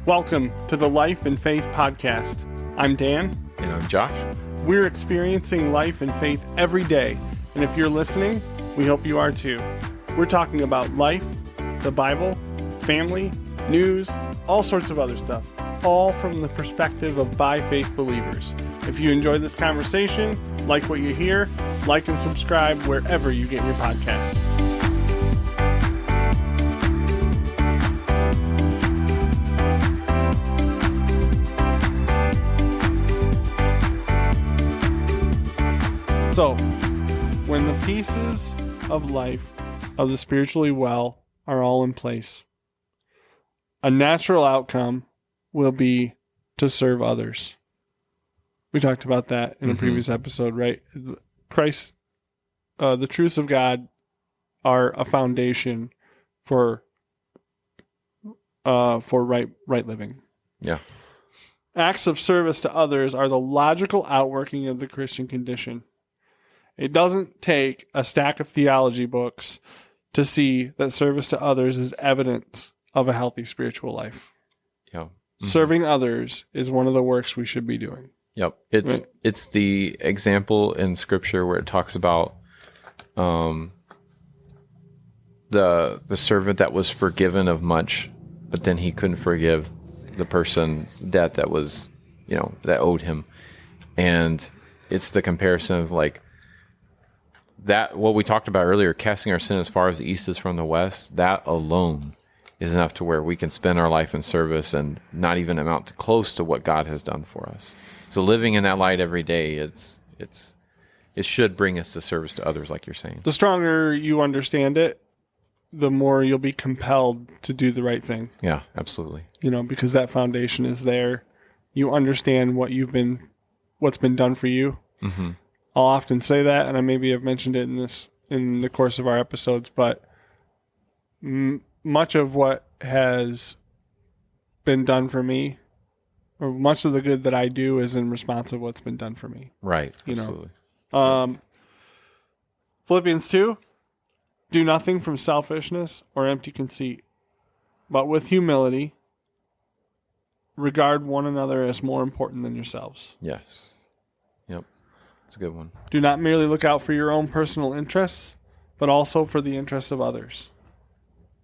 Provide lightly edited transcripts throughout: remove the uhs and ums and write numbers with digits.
Welcome to the Life and Faith Podcast. I'm Dan. And I'm Josh. We're experiencing life and faith every day, and if you're listening, we hope you are too. We're talking about life, the Bible, family, news, all sorts of other stuff, all from the perspective of by faith believers. If you enjoyed this conversation, like what you hear, like and subscribe wherever you get your podcasts. So, when the pieces of life of the spiritually well are all in place, a natural outcome will be to serve others. We talked about that in a previous episode, right? Christ, the truths of God are a foundation for right living. Yeah. Acts of service to others are the logical outworking of the Christian condition. It doesn't take a stack of theology books to see that service to others is evidence of a healthy spiritual life. Yeah. Mm-hmm. Serving others is one of the works we should be doing. Yep. It's the example in Scripture where it talks about the servant that was forgiven of much, but then he couldn't forgive the person's debt that was, that owed him. And it's the comparison of like, that what we talked about earlier, casting our sin as far as the east is from the west, that alone is enough to where we can spend our life in service and not even amount to close to what God has done for us. So living in that light every day, it should bring us to service to others, like you're saying. The stronger you understand it, the more you'll be compelled to do the right thing. Yeah, absolutely. Because that foundation is there. You understand what's been done for you. Mm-hmm. I'll often say that, and I maybe have mentioned it in the course of our episodes, but much of what has been done for me, or much of the good that I do, is in response of what's been done for me. Right, absolutely. Philippians 2, do nothing from selfishness or empty conceit, but with humility, regard one another as more important than yourselves. Yes. Yep. That's a good one. Do not merely look out for your own personal interests, but also for the interests of others.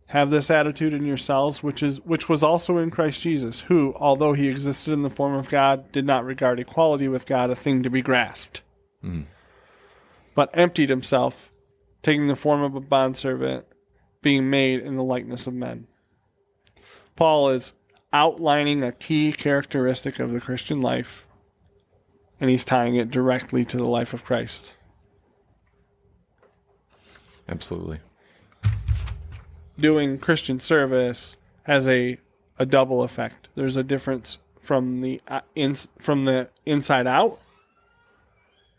Have this attitude in yourselves, which was also in Christ Jesus, who, although he existed in the form of God, did not regard equality with God a thing to be grasped, but emptied himself, taking the form of a bondservant, being made in the likeness of men. Paul is outlining a key characteristic of the Christian life, and he's tying it directly to the life of Christ. Absolutely. Doing Christian service has a double effect. There's a difference from the inside out,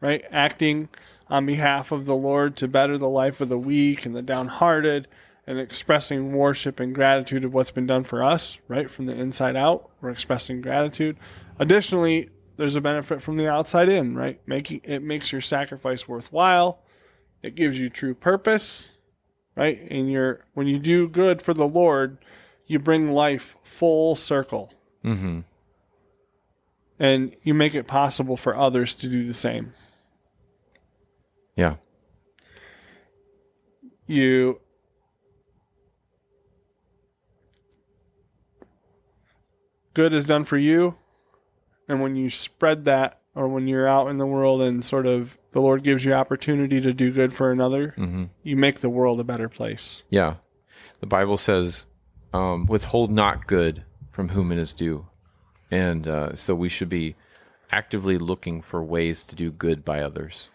right? Acting on behalf of the Lord to better the life of the weak and the downhearted, and expressing worship and gratitude of what's been done for us, right? From the inside out, we're expressing gratitude. Additionally, there's a benefit from the outside in, right? It makes your sacrifice worthwhile. It gives you true purpose, right? And when you do good for the Lord, you bring life full circle. Mm-hmm. And you make it possible for others to do the same. Yeah. Good is done for you. And when you spread that, or when you're out in the world and sort of the Lord gives you opportunity to do good for another, you make the world a better place. Yeah. The Bible says, withhold not good from whom it is due. And so we should be actively looking for ways to do good by others.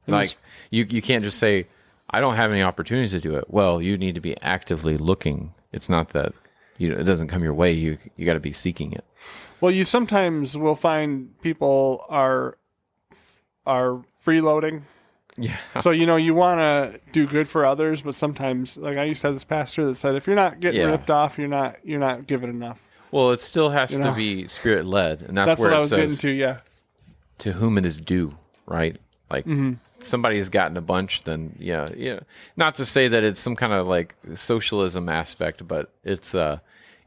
Like, you can't just say, I don't have any opportunities to do it. Well, you need to be actively looking. It's not that it doesn't come your way. You got to be seeking it. Well, you sometimes will find people are freeloading. Yeah. So, you want to do good for others, but sometimes, like I used to have this pastor that said, if you're not getting ripped off, you're not giving enough. Well, it still has to be spirit led, and that's where what it I was says, getting to. Yeah. To whom it is due, right? Like somebody has gotten a bunch, then yeah. Not to say that it's some kind of like socialism aspect, but it's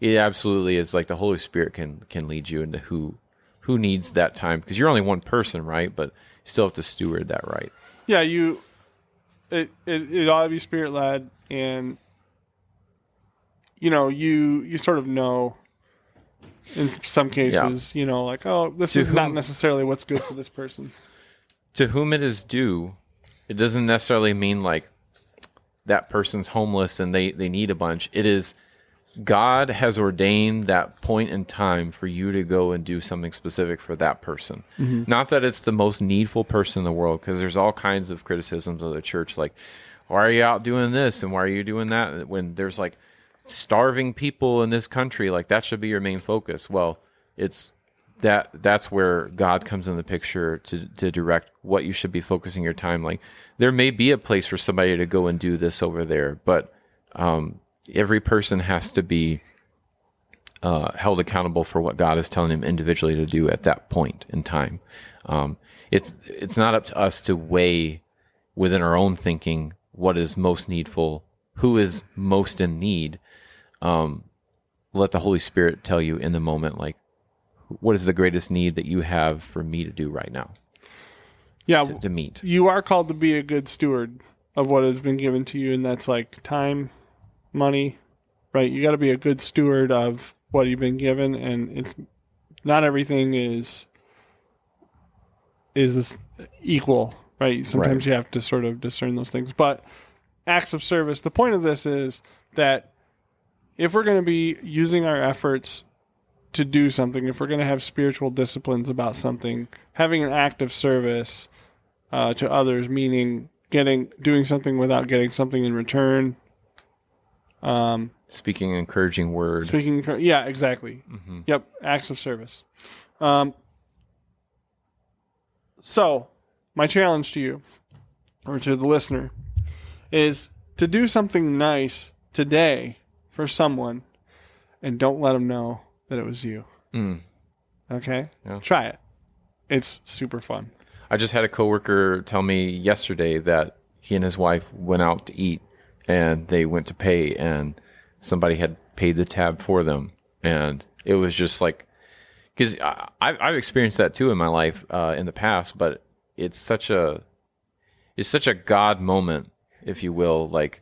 it absolutely is like the Holy Spirit can lead you into who needs that time, because you're only one person, right? But you still have to steward that right. Yeah, it ought to be Spirit led, and you sort of know in some cases, like, oh, this is not necessarily what's good for this person. To whom it is due, it doesn't necessarily mean like that person's homeless and they need a bunch. It is God has ordained that point in time for you to go and do something specific for that person. Mm-hmm. Not that it's the most needful person in the world, because there's all kinds of criticisms of the church, like, why are you out doing this and why are you doing that? When there's like starving people in this country, like that should be your main focus. Well, it's that's where God comes in the picture to direct what you should be focusing your time. Like, there may be a place for somebody to go and do this over there, but every person has to be held accountable for what God is telling him individually to do at that point in time. It's not up to us to weigh within our own thinking what is most needful, who is most in need. Let the Holy Spirit tell you in the moment, like, what is the greatest need that you have for me to do right now? Yeah, to meet. You are called to be a good steward of what has been given to you, and that's like time, money, right? You got to be a good steward of what you've been given, and it's not everything is equal, right? Sometimes you have to sort of discern those things. But acts of service, the point of this is that if we're going to be using our efforts to do something, if we're going to have spiritual disciplines about something, having an act of service to others, meaning doing something without getting something in return. Speaking an encouraging word. Yeah, exactly. Mm-hmm. Yep, acts of service. So, my challenge to you, or to the listener, is to do something nice today for someone, and don't let them know that it was you. Okay? Yeah. Try it. It's super fun. I just had a coworker tell me yesterday that he and his wife went out to eat, and they went to pay, and somebody had paid the tab for them. And it was just like, because I've experienced that too in my life in the past, but it's such a God moment, if you will. Like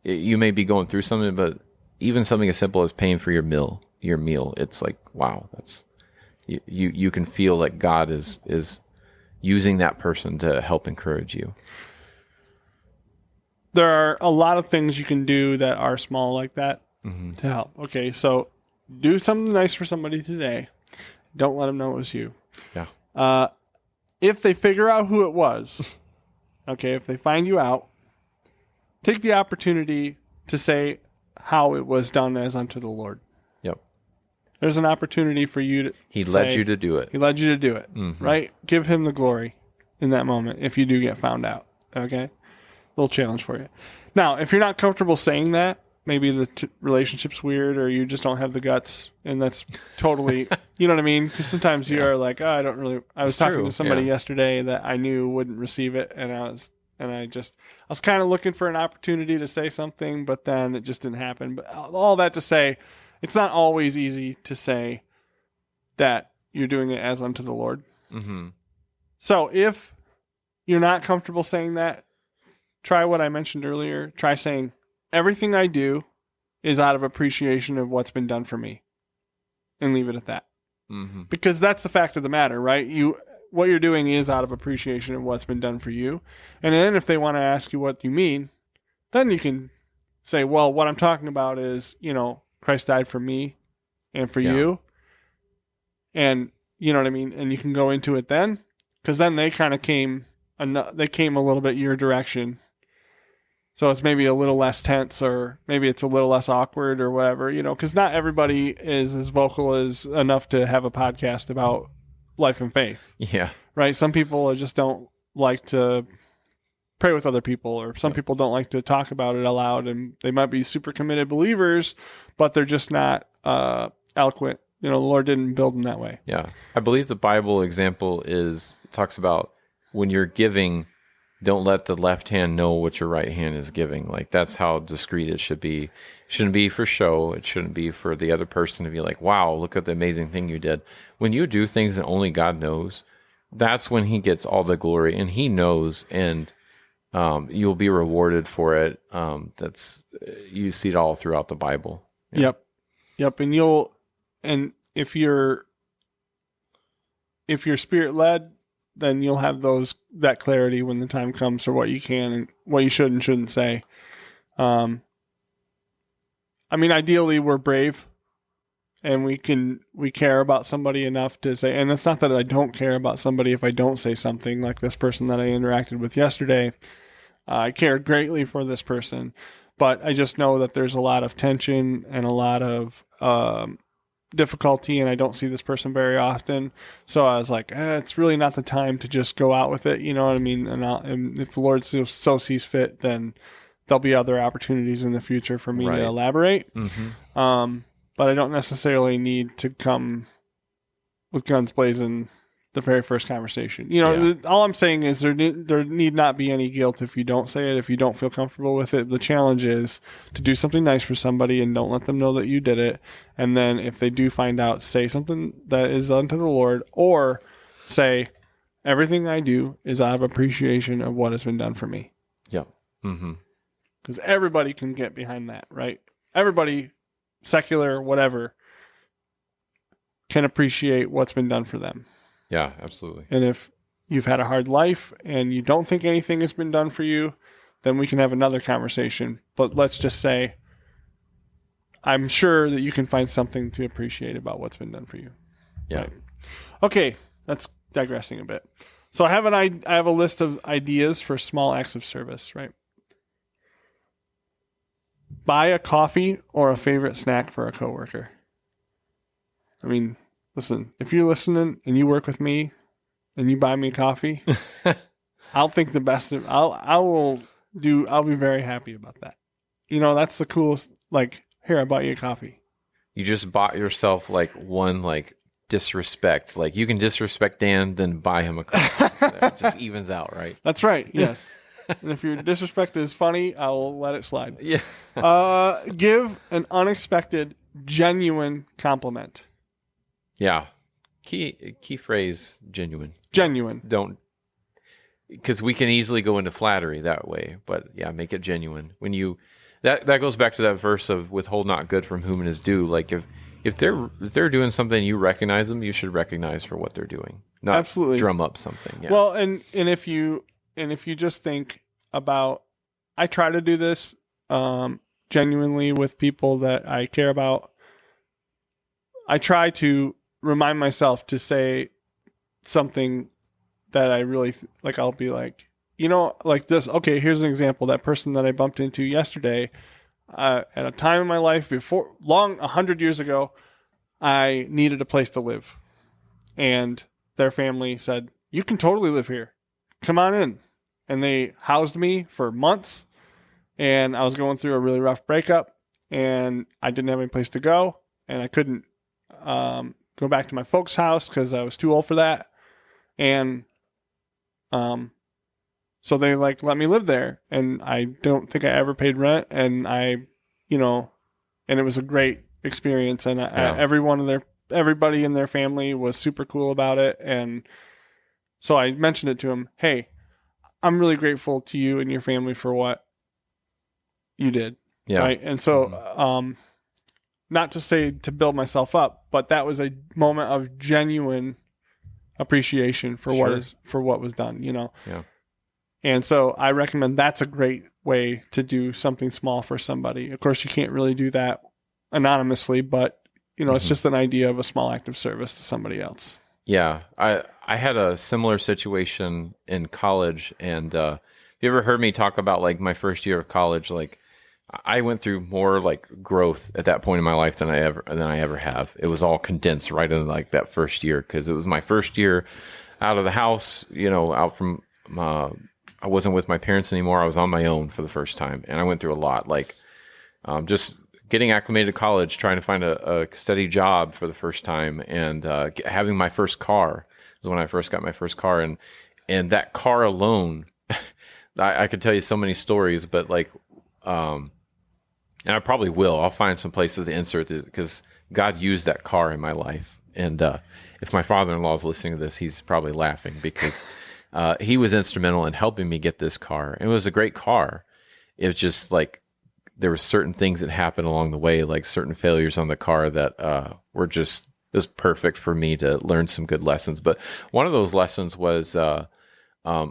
you may be going through something, but even something as simple as paying for your meal, it's like, wow, that's you can feel like God is using that person to help encourage you. There are a lot of things you can do that are small like that to help. Okay, so do something nice for somebody today. Don't let them know it was you. Yeah. If they figure out who it was, okay, if they find you out, take the opportunity to say how it was done as unto the Lord. Yep. There's an opportunity for you to He led you to do it. He led you to do it, right? Give him the glory in that moment if you do get found out, okay? Little challenge for you. Now, if you're not comfortable saying that, maybe the relationship's weird, or you just don't have the guts, and that's totally, you know what I mean? Because sometimes you are like, I was talking to somebody yesterday that I knew wouldn't receive it, and I was kind of looking for an opportunity to say something, but then it just didn't happen. But all that to say, it's not always easy to say that you're doing it as unto the Lord. Mm-hmm. So if you're not comfortable saying that, try what I mentioned earlier. Try saying, everything I do is out of appreciation of what's been done for me. And leave it at that. Mm-hmm. Because that's the fact of the matter, right? What you're doing is out of appreciation of what's been done for you. And then if they want to ask you what you mean, then you can say, well, what I'm talking about is, Christ died for me and for you. And you know what I mean? And you can go into it then, because then they kind of came a little bit your direction. So it's maybe a little less tense, or maybe it's a little less awkward or whatever, because not everybody is as vocal as enough to have a podcast about life and faith. Yeah. Right? Some people just don't like to pray with other people, or some people don't like to talk about it aloud, and they might be super committed believers, but they're just not eloquent. The Lord didn't build them that way. Yeah. I believe the Bible example talks about when you're giving, don't let the left hand know what your right hand is giving. Like, that's how discreet it should be. It shouldn't be for show. It shouldn't be for the other person to be like, wow, look at the amazing thing you did. When you do things that only God knows, that's when he gets all the glory, and he knows, and you'll be rewarded for it. You see it all throughout the Bible. Yeah. Yep. And if you're spirit led, then you'll have that clarity when the time comes for what you can and what you should and shouldn't say. I mean, ideally we're brave and we care about somebody enough to say, and it's not that I don't care about somebody if I don't say something, like this person that I interacted with yesterday. I care greatly for this person, but I just know that there's a lot of tension and a lot of difficulty, and I don't see this person very often. So I was like, it's really not the time to just go out with it. You know what I mean? And if the Lord so sees fit, then there'll be other opportunities in the future for me to elaborate. Mm-hmm. But I don't necessarily need to come with guns blazing the very first conversation. You know, all I'm saying is there need not be any guilt if you don't say it, if you don't feel comfortable with it. The challenge is to do something nice for somebody and don't let them know that you did it. And then if they do find out, say something that is unto the Lord, or say, everything I do is out of appreciation of what has been done for me. Yeah. Mm-hmm. Because everybody can get behind that, right? Everybody, secular, whatever, can appreciate what's been done for them. Yeah, absolutely. And if you've had a hard life and you don't think anything has been done for you, then we can have another conversation. But let's just say, I'm sure that you can find something to appreciate about what's been done for you. Yeah. Right? Okay, that's digressing a bit. So I have a list of ideas for small acts of service, right? Buy a coffee or a favorite snack for a coworker. I mean, listen, if you're listening and you work with me and you buy me coffee, I'll think the best of, I'll be very happy about that. You know, that's the coolest, like, here, I bought you a coffee. You just bought yourself like one, like, disrespect. Like, you can disrespect Dan, then buy him a coffee. It just evens out, right? That's right. Yes. And if your disrespect is funny, I will let it slide. Yeah. Give an unexpected, genuine compliment. Yeah. Key phrase, genuine. Genuine. Don't, because we can easily go into flattery that way, but yeah, make it genuine. When you, that goes back to that verse of withhold not good from whom it is due. Like, if they're doing something, you recognize them, you should recognize for what they're doing. Not absolutely drum up something. Yeah. Well, and if you just think about, I try to do this genuinely with people that I care about. I try to remind myself to say something that I really like. I'll be like, you know, like this. Okay, here's an example. That person that I bumped into yesterday, at a time in my life before, 100 years ago, I needed a place to live, and their family said, "You can totally live here. Come on in." And they housed me for months, and I was going through a really rough breakup, and I didn't have any place to go, and I couldn't go back to my folks' house because I was too old for that. And so they like let me live there, and I don't think I ever paid rent, and and it was a great experience, and everybody in their family was super cool about it. And so I mentioned it to him, hey, I'm really grateful to you and your family for what you did. Yeah. Right. And so, not to say to build myself up, but that was a moment of genuine appreciation for what was done, you know? Yeah. And so I recommend that's a great way to do something small for somebody. Of course, you can't really do that anonymously, but it's just an idea of a small act of service to somebody else. Yeah. I had a similar situation in college, and you ever heard me talk about like my first year of college? Like, I went through more like growth at that point in my life than I ever have. It was all condensed right in like that first year, because it was my first year out of the house, out from I wasn't with my parents anymore. I was on my own for the first time, and I went through a lot, like just getting acclimated to college, trying to find a steady job for the first time, and having my first car was when I first got my first car, and that car alone I could tell you so many stories, but like, and I probably will. I'll find some places to insert it because God used that car in my life. And if my father-in-law is listening to this, he's probably laughing because he was instrumental in helping me get this car. And it was a great car. It was just like there were certain things that happened along the way, like certain failures on the car that were just it was perfect for me to learn some good lessons. But one of those lessons was I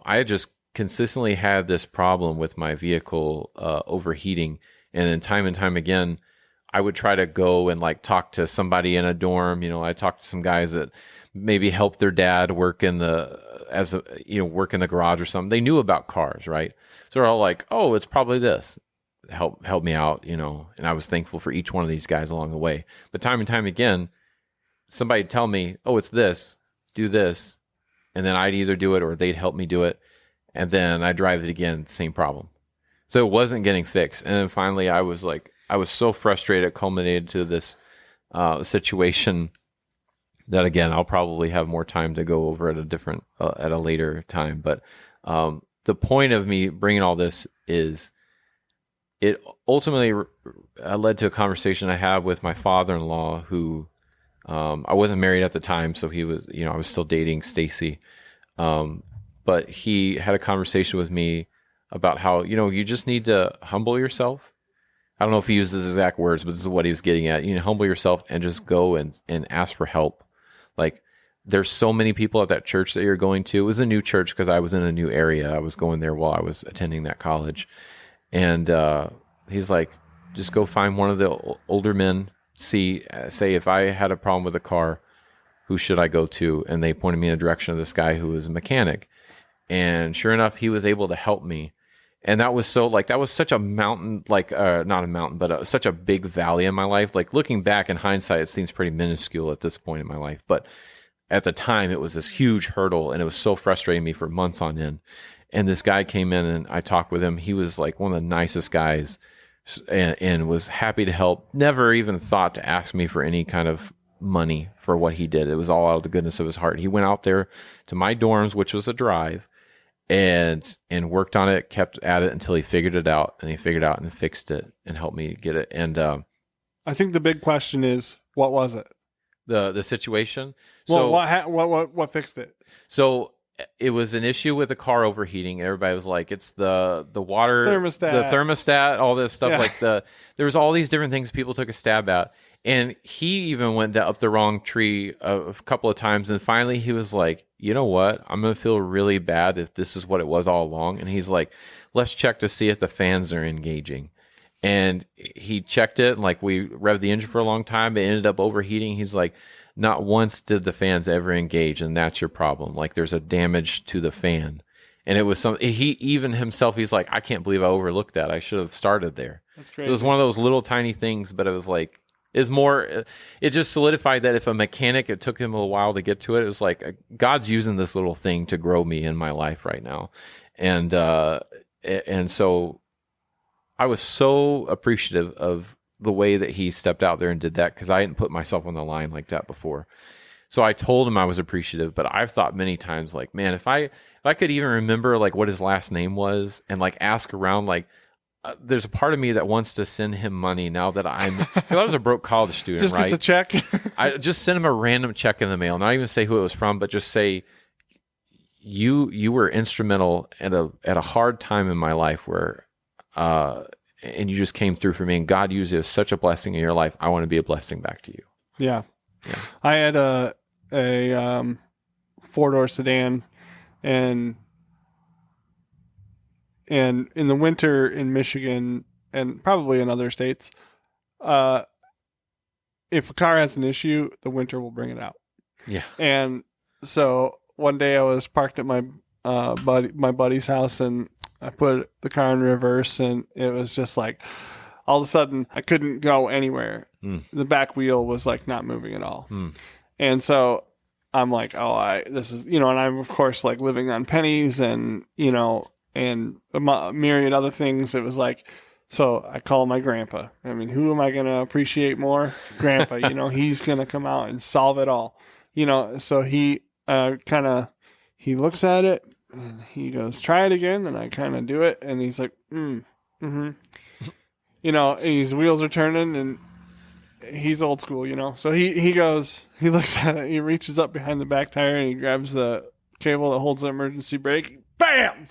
had just consistently had this problem with my vehicle overheating, and time again, I would try to go and like talk to somebody in a dorm. I talked to some guys that maybe helped their dad work in the work in the garage or something. They knew about cars, right? So they're all like, "Oh, it's probably this." Help me out, And I was thankful for each one of these guys along the way. But time and time again, somebody would tell me, "Oh, it's this. Do this," and then I'd either do it or they'd help me do it. And then I drive it again, same problem. So it wasn't getting fixed. And then finally I was so frustrated, it culminated to this situation that, again, I'll probably have more time to go over at a later time. But the point of me bringing all this is it ultimately led to a conversation I had with my father-in-law who I wasn't married at the time. So he was, I was still dating Stacy. But he had a conversation with me about how, you just need to humble yourself. I don't know if he used his exact words, but this is what he was getting at. You need to humble yourself and just go and ask for help. Like, there's so many people at that church that you're going to. It was a new church because I was in a new area. I was going there while I was attending that college. And he's like, just go find one of the older men, say if I had a problem with a car, who should I go to? And they pointed me in the direction of this guy who was a mechanic. And sure enough, he was able to help me. And that was such a mountain, not a mountain, but such a big valley in my life. Like, looking back in hindsight, it seems pretty minuscule at this point in my life. But at the time, it was this huge hurdle, and it was so frustrating me for months on end. And this guy came in, and I talked with him. He was like one of the nicest guys and was happy to help. Never even thought to ask me for any kind of money for what he did. It was all out of the goodness of his heart. He went out there to my dorms, which was a drive, and worked on it, kept at it until he figured it out, and he figured out and fixed it and helped me get it. And I think the big question is, what was it? The situation. Well, what fixed it? So it was an issue with the car overheating. Everybody was like, it's the water thermostat, all this stuff. Yeah. Like there was all these different things people took a stab at. And he even went up the wrong tree a couple of times. And finally he was like, you know what? I'm going to feel really bad if this is what it was all along. And he's like, let's check to see if the fans are engaging. And he checked it, and like we revved the engine for a long time. It ended up overheating. He's like, not once did the fans ever engage. And that's your problem. Like, there's a damage to the fan. And it was he even himself, he's like, I can't believe I overlooked that. I should have started there. That's crazy. It was one of those little tiny things, but it was like, it just solidified that if a mechanic, it took him a little while to get to it. It was like, God's using this little thing to grow me in my life right now. And so I was so appreciative of the way that he stepped out there and did that, because I hadn't put myself on the line like that before. So I told him I was appreciative, but I've thought many times, like, man, if I could even remember like what his last name was and like ask around, like, there's a part of me that wants to send him money now that because I was a broke college student, just right? Just gets a check. I just send him a random check in the mail, not even say who it was from, but just say, you were instrumental at a hard time in my life where, and you just came through for me, and God used it as such a blessing in your life. I want to be a blessing back to you. Yeah. I had a 4-door sedan, and in the winter in Michigan and probably in other states, if a car has an issue, the winter will bring it out. Yeah. And so one day I was parked at my buddy's house, and I put the car in reverse, and it was just like, all of a sudden I couldn't go anywhere. The back wheel was like not moving at all. And so I'm like, this is, and I'm of course like living on pennies and, and a myriad other things. It was like, so I call my grandpa. I mean, who am I going to appreciate more? Grandpa, he's going to come out and solve it all, so he he looks at it, And he goes, try it again. And I kind of do it. And he's like, mm-hmm. You know, and his wheels are turning and he's old school, you know. So he goes, he looks at it, he reaches up behind the back tire and he grabs the cable that holds the emergency brake. Bam!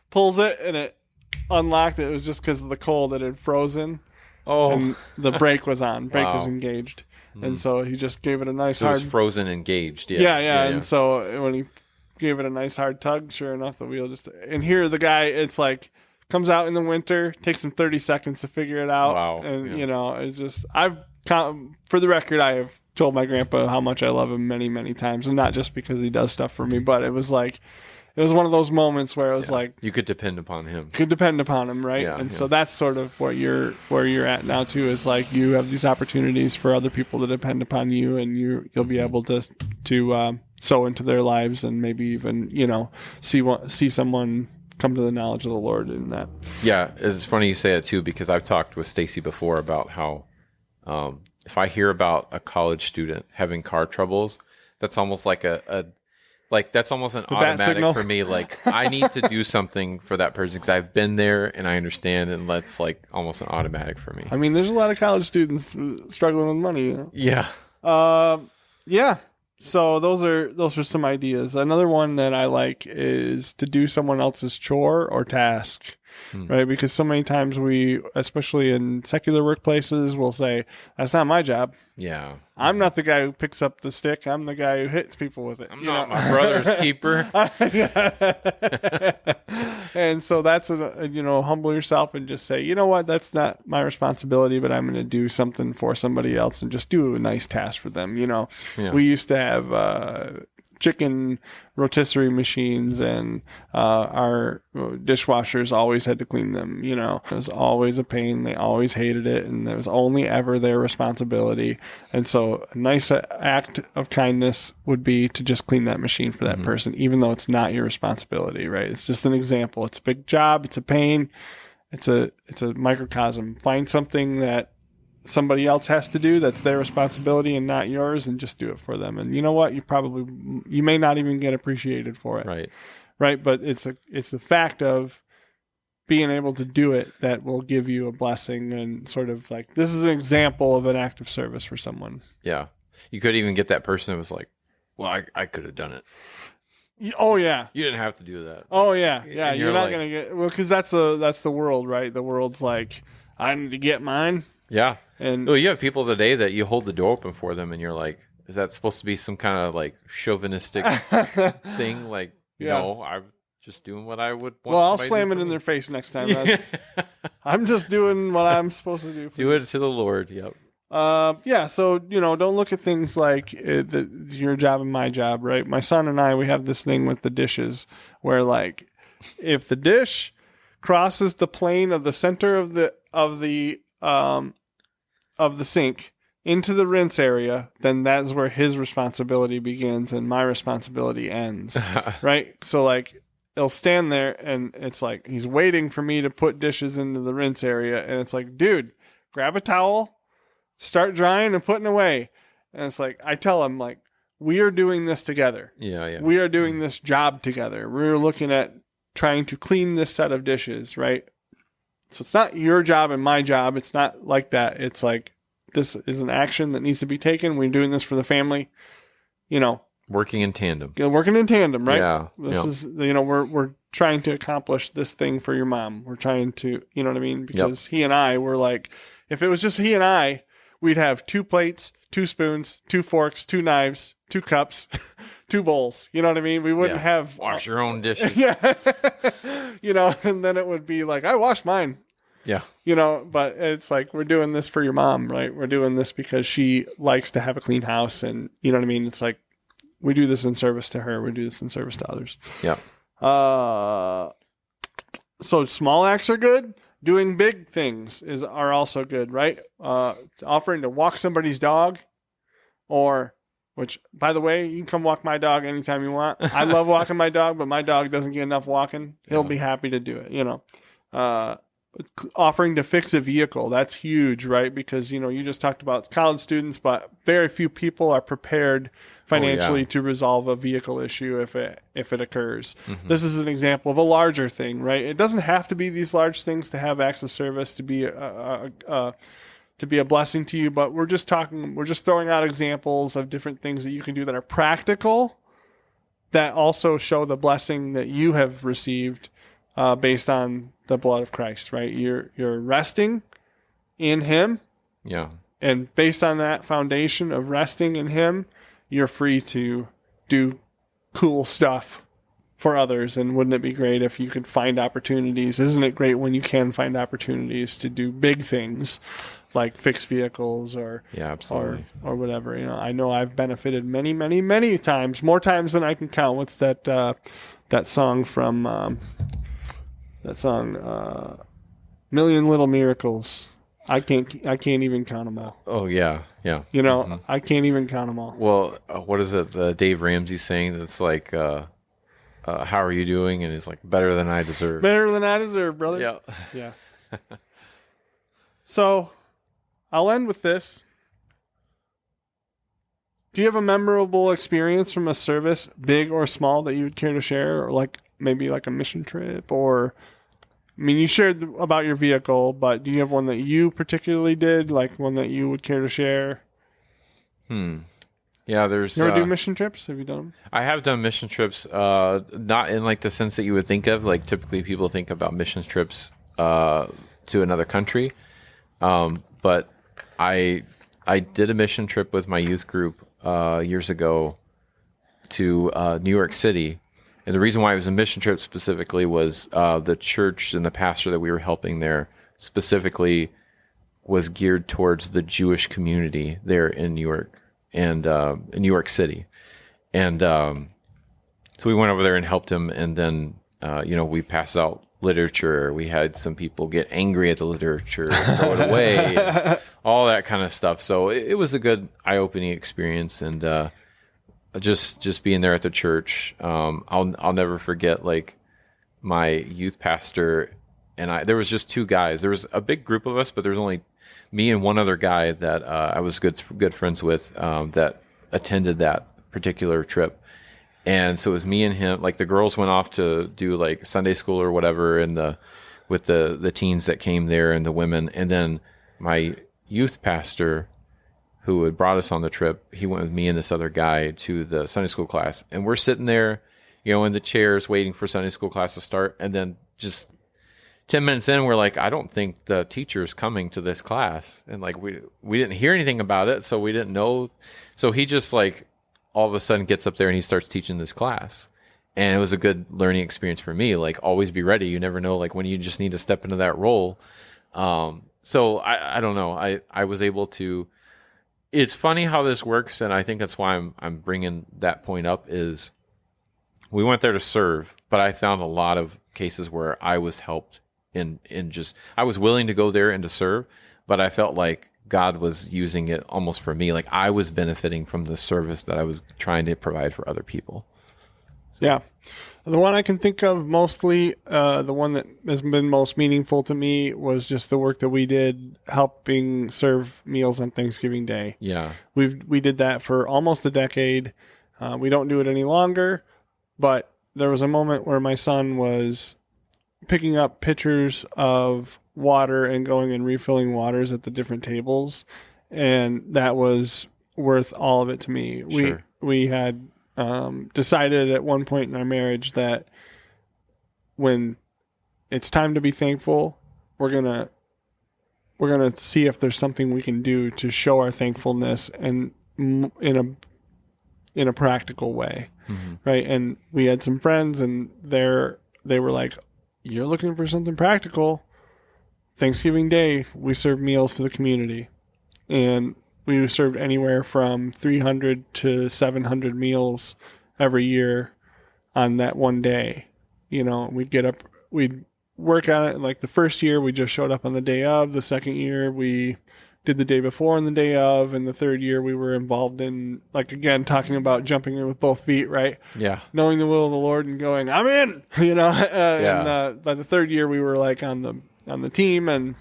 Pulls it and it unlocked. It was just because of the cold that had frozen. Oh. And the brake was on. Brake was engaged. And so he just gave it a nice hard... It was frozen engaged. Yeah. And so when he gave it a nice hard tug, sure enough, the wheel just... And here the guy, it's like... Comes out in the winter, takes him 30 seconds to figure it out. Wow. And, you know, it's just, for the record, I have told my grandpa how much I love him many, many times. And not just because he does stuff for me, but it was one of those moments where it was like. You could depend upon him. Right? Yeah, and so that's sort of where you're at now, too, is like you have these opportunities for other people to depend upon you and you'll be able to sow into their lives and maybe even, you know, see someone come to the knowledge of the Lord in that. Yeah, it's funny you say it too, because I've talked with Stacy before about how if I hear about a college student having car troubles, that's almost like that's almost an automatic for me. Like I need to do something for that person because I've been there and I understand, and that's like almost an automatic for me. I mean, there's a lot of college students struggling with money. You know? Yeah. Yeah. So those are some ideas. Another one that I like is to do someone else's chore or task, right? Because so many times we, especially in secular workplaces, will say, that's not my job. Yeah. I'm not the guy who picks up the stick. I'm the guy who hits people with it. I'm not my brother's keeper. And so that's, humble yourself and just say, you know what, that's not my responsibility, but I'm going to do something for somebody else and just do a nice task for them. You know, We used to have chicken rotisserie machines, and our dishwashers always had to clean them. You know, it was always a pain. They always hated it, and it was only ever their responsibility. And so a nice act of kindness would be to just clean that machine for that person, even though it's not your responsibility, right? It's just an example. It's a big job. It's a pain. It's a microcosm. Find something that somebody else has to do that's their responsibility and not yours, and just do it for them. And you know what? You may not even get appreciated for it. Right. But it's the fact of being able to do it that will give you a blessing, and sort of like, this is an example of an act of service for someone. Yeah. You could even get that person who was like, well, I could have done it. Oh yeah. You didn't have to do that. Oh yeah. Yeah. You're not going to get, well, cause that's the world, right? The world's like, I need to get mine. Yeah. And you have people today that you hold the door open for them and you're like, is that supposed to be some kind of like chauvinistic thing? Like, no, I'm just doing what I would want. Well, I'll slam it in their face next time. I'm just doing what I'm supposed to do. Do it to the Lord. Yep. So, don't look at things like your job and my job, right? My son and I, we have this thing with the dishes where, like, if the dish crosses the plane of the center of the sink into the rinse area, then that's where his responsibility begins and my responsibility ends. Right? So like, it'll stand there and it's like, he's waiting for me to put dishes into the rinse area. And it's like, dude, grab a towel, start drying and putting away. And it's like, I tell him, like, we are doing this together. Yeah. We are doing this job together. We're looking at trying to clean this set of dishes, right? So it's not your job and my job. It's not like that. It's like, this is an action that needs to be taken. We're doing this for the family, working in tandem, right? Yeah. This is, we're trying to accomplish this thing for your mom. We're trying to, you know what I mean? Because he and I were like, if it was just he and I, we'd have 2 plates, 2 spoons, 2 forks, 2 knives, 2 cups, 2 bowls. You know what I mean? We wouldn't have... Wash your own dishes. Yeah. And then it would be like, I wash mine. Yeah. But it's like, we're doing this for your mom, right? We're doing this because she likes to have a clean house. And you know what I mean? It's like, we do this in service to her. We do this in service to others. Yeah. So small acts are good. Doing big things are also good, right? Offering to walk somebody's dog, which, by the way, you can come walk my dog anytime you want. I love walking my dog, but my dog doesn't get enough walking. He'll be happy to do it, offering to fix a vehicle. That's huge, right? Because, you just talked about college students, but very few people are prepared financially to resolve a vehicle issue if it occurs. Mm-hmm. This is an example of a larger thing, right? It doesn't have to be these large things to have acts of service to be a blessing to you, but we're just throwing out examples of different things that you can do that are practical, that also show the blessing that you have received based on the blood of Christ, right? You're resting in Him. Yeah. And based on that foundation of resting in Him, you're free to do cool stuff for others. And wouldn't it be great if you could find opportunities? Isn't it great when you can find opportunities to do big things like fix vehicles or whatever? I know I've benefited many, many, many times, more times than I can count. What's that song from Million Little Miracles? I can't even count them all. Oh yeah. I can't even count them all. Well, what is it? The Dave Ramsey saying that's like, how are you doing? And it's like, better than I deserve. Better than I deserve, brother. Yeah. So, I'll end with this. Do you have a memorable experience from a service, big or small, that you would care to share, or maybe like a mission trip, or? You shared about your vehicle, but do you have one that you particularly did, like one that you would care to share? Yeah, there's... You ever do mission trips? Have you done them? I have done mission trips, not in the sense that you would think of. Typically people think about mission trips to another country. But I did a mission trip with my youth group years ago to New York City. And the reason why it was a mission trip specifically was the church and the pastor that we were helping there specifically was geared towards the Jewish community there in New York and in New York City. And so we went over there and helped him. And then, we passed out literature. We had some people get angry at the literature, throw it away, all that kind of stuff. So it was a good eye-opening experience. And just being there at the church, I'll never forget my youth pastor and I. There was just two guys. There was a big group of us, but there was only me and one other guy that I was good friends with that attended that particular trip. And so it was me and him. The girls went off to do Sunday school or whatever, and with the teens that came there and the women, and then my youth pastor, who had brought us on the trip, he went with me and this other guy to the Sunday school class. And we're sitting there, in the chairs waiting for Sunday school class to start. And then just 10 minutes in, we're like, I don't think the teacher's coming to this class. And we didn't hear anything about it, so we didn't know. So he just all of a sudden gets up there and he starts teaching this class. And it was a good learning experience for me. Always be ready. You never know, when you just need to step into that role. So I don't know. I was able to... It's funny how this works, and I think that's why I'm bringing that point up, is we went there to serve, but I found a lot of cases where I was helped I was willing to go there and to serve, but I felt like God was using it almost for me. I was benefiting from the service that I was trying to provide for other people. Yeah. The one I can think of mostly, the one that has been most meaningful to me was just the work that we did helping serve meals on Thanksgiving Day. Yeah. We did that for almost a decade. We don't do it any longer, but there was a moment where my son was picking up pitchers of water and going and refilling waters at the different tables, and that was worth all of it to me. Sure. We had decided at one point in our marriage that when it's time to be thankful, we're gonna see if there's something we can do to show our thankfulness and in a practical way, right? And we had some friends, and they were like, "You're looking for something practical." Thanksgiving Day, we served meals to the community, and we served anywhere from 300 to 700 meals every year on that one day. We'd get up, we'd work on it. The first year, we just showed up on the day of. The second year, we did the day before and the day of. And the third year, we were involved in, again, talking about jumping in with both feet, right? Yeah. Knowing the will of the Lord and going, I'm in, Yeah. And by the third year, we were on on the team, and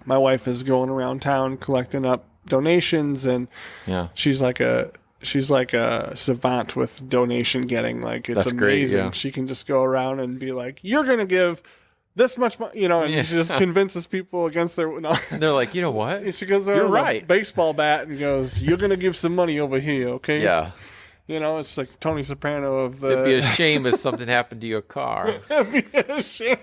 my wife is going around town collecting up donations, and Yeah. she's like a savant with donation getting. Like, it's That's amazing. great, yeah. She can just go around and be like, "You're gonna give this much money," and Yeah. she just convinces people against their. No. And they're like, you know what? She goes around You're with right. a baseball bat and goes, "You're gonna give some money over here, okay?" Yeah. It's like Tony Soprano of. It'd be a shame if something happened to your car. It'd be a shame.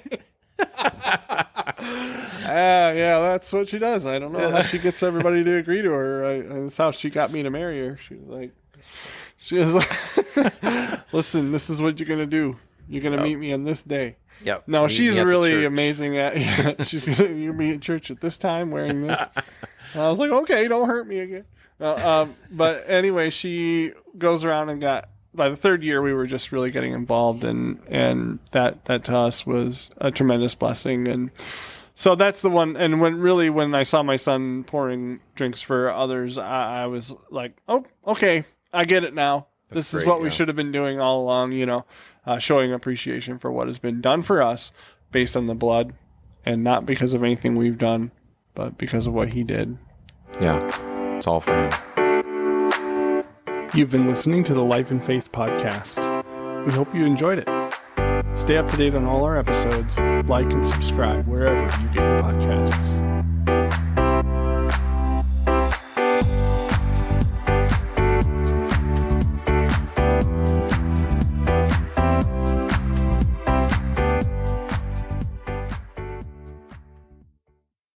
Yeah, that's what she does. I don't know how she gets everybody to agree to her. That's how she got me to marry her. She was like, "Listen, this is what you're gonna do. You're gonna meet me on this day." Yep. No, Meet me she's at the really church. amazing at. Yeah, she's gonna you be at church at this time wearing this. And I was like, "Okay, don't hurt me again." But anyway, she goes around and by the third year, we were just really getting involved, and that to us was a tremendous blessing. And so that's the one. And when I saw my son pouring drinks for others, I was like, "Oh, okay, I get it now. This is great, what we yeah. should have been doing all along." Showing appreciation for what has been done for us based on the blood, and not because of anything we've done, but because of what He did. Yeah. It's all for him. You've been listening to the Life and Faith podcast. We hope you enjoyed it. Stay up to date on all our episodes, like and subscribe wherever you get your podcasts.